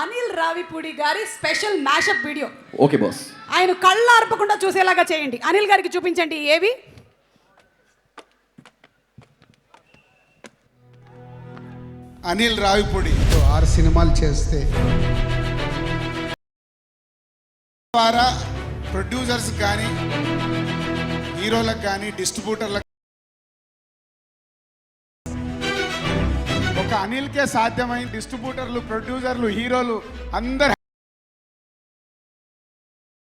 అనిల్ రావిపూడి గారి special mashup video. Okay boss. ఆయన కళ్ళు ఆర్పకుండా చూసేలాగా చేయండి. అనిల్ గారికి చూపించండి ఏవి. అనిల్ రావిపూడి 6 సినిమాలు చేస్తే ద్వారా ప్రొడ్యూసర్స్ కానీ హీరోలకు కానీ డిస్ట్రిబ్యూటర్లకు ఒక అనిల్కే సాధ్యమైన డిస్ట్రిబ్యూటర్లు ప్రొడ్యూసర్లు హీరోలు అందరు.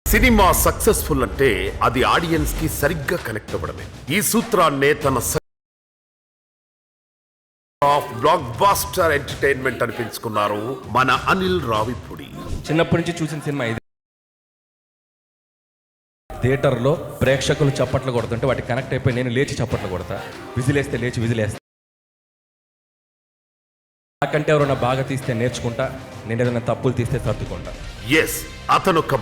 సినిమా సక్సెస్ఫుల్ అంటే అది ఆడియన్స్ కి సరిగ్గా కనెక్ట్ అవ్వడమే. ఈ సూత్రాన్నే తన బ్లాక్ బాస్టర్ ఎంటర్టైన్మెంట్ అనిపించుకున్నారు మన అనిల్ రావిపూడి. చిన్నప్పటి నుంచి చూసిన సినిమా ఇది. థియేటర్లో ప్రేక్షకులు చప్పట్లు కొడుతుంటే వాటికి కనెక్ట్ అయిపోయి నేను లేచి చప్పట్లు కొడతా, విజిలేస్తే లేచి విజిలేస్తా. నాకంటే ఎవరైనా బాగా తీస్తే నేర్చుకుంటా, నేను ఏదైనా తప్పులు తీస్తే సర్దుకుంటా. ఎస్, అతను ఒక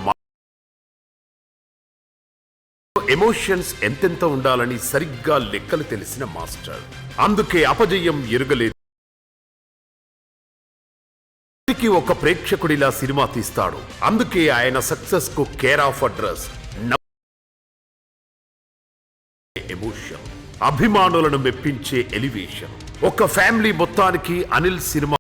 ఎమోషన్స్ ఎంతెంత ఉండాలని సరిగ్గా లెక్కలు తెలిసిన మాస్టర్. అందుకే అపజయం ఎరుగలేదు. ఒక ప్రేక్షకుడిలా సినిమా తీస్తాడు. అందుకే ఆయన సక్సెస్ కు కేర్ ఆఫ్ అడ్రస్ ఎమోషన్, అభిమానులను మెప్పించే ఎలివేషన్. ఒక ఫ్యామిలీ మొత్తానికి అనిల్ సినిమా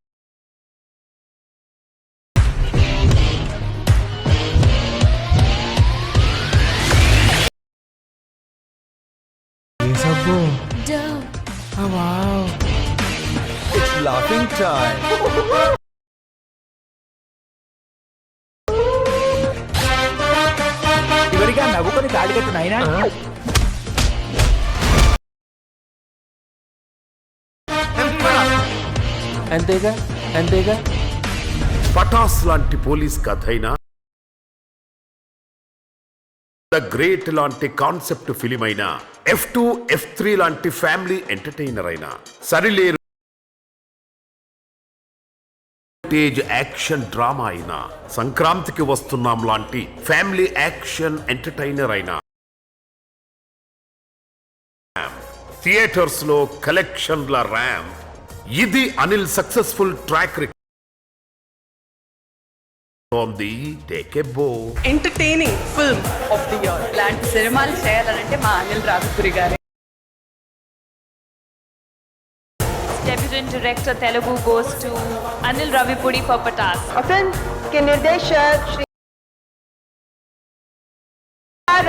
చివరిగా నవ్వుకొని తాడి కట్టు నాయనా. అంతేగా అంతేగా. పటాస్ లాంటి పోలీస్ కథ అయినా, ద గ్రేట్ లాంటి కాన్సెప్ట్ ఫిలిం అయినా, F2, F3 లాంటి ఫ్యామిలీ ఎంటర్టైనర్ అయినా, సరిలేరు యాక్షన్ డ్రామా అయినా, సంక్రాంతికి వస్తున్నాం లాంటి ఫ్యామిలీ యాక్షన్ ఎంటర్టైనర్ అయినా, థియేటర్స్ లో కలెక్షన్ల ర్యామ్. ఇది Anil successful track record. Entertaining film of the year ఇలాంటి సినిమాలు చేయాలంటే మా అనిల్ రావిపూడి గారే. Debutant director Telugu goes to Anil Ravipudi for Patas. Film के निर्देशक श्री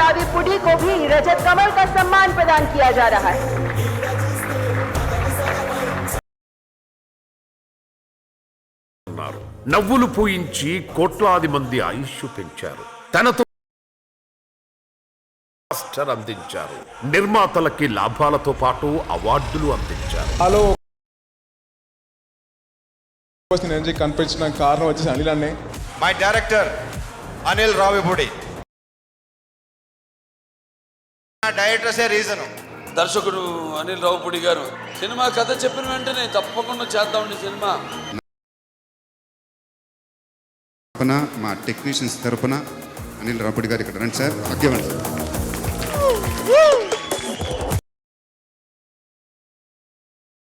राविपुडी को भी रजत कमल का सम्मान प्रदान किया जा रहा है. నవ్వులు పూయించి కోట్లాది మంది ఆయుష్ పెంచారు. తనతో మాస్టర్ అందించారు. నిర్మాతలకి లాభాలతో పాటు అవార్డులు అందించారు. హలో ఎనర్జీ కనిపించిన కారణం వచ్చేసి అనిల్ అన్నే. My director Anil Ravipudi. డైరెక్టర్సే రీజన్. దర్శకుడు అనిల్ రావిపూడి గారు సినిమా కథ చెప్పిన వెంటనే తప్పకుండా చేద్దామండి సినిమా. మా టెక్నీషియన్స్ తరపున అనిల్ రావిపూడి గారు ఇక్కడ రండి సార్. అగ్గేవండి.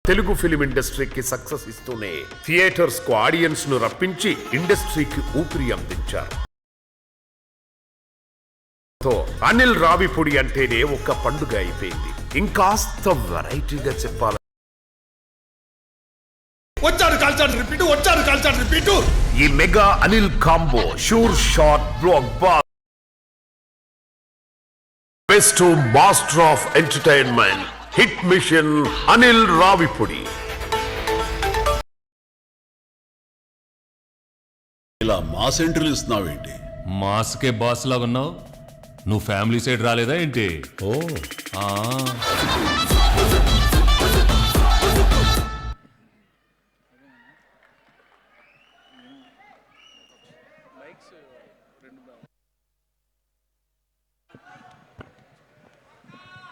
తెలుగు ఫిలిం ఇండస్ట్రీకి సక్సెస్ ఇస్తూనే థియేటర్స్ కు ఆడియన్స్ ను రప్పించి ఇండస్ట్రీకి ఊపిరి అందించారు. అనిల్ రావిపూడి అంటేనే ఒక పండుగ అయిపోయింది. ఇంకాస్త వెరైటీగా చెప్పాలి. ఈ mega Anil combo sure shot block boss best master of entertainment hit machine Anil Ravipudi. ఇలా మాస్ ఎంట్రీలు ఇస్తున్నావేంటి? మాస్కే బాస్ లాగా ఉన్నావు. నువ్వు ఫ్యామిలీ సైడ్ రాలేదా ఏంటి? ఓ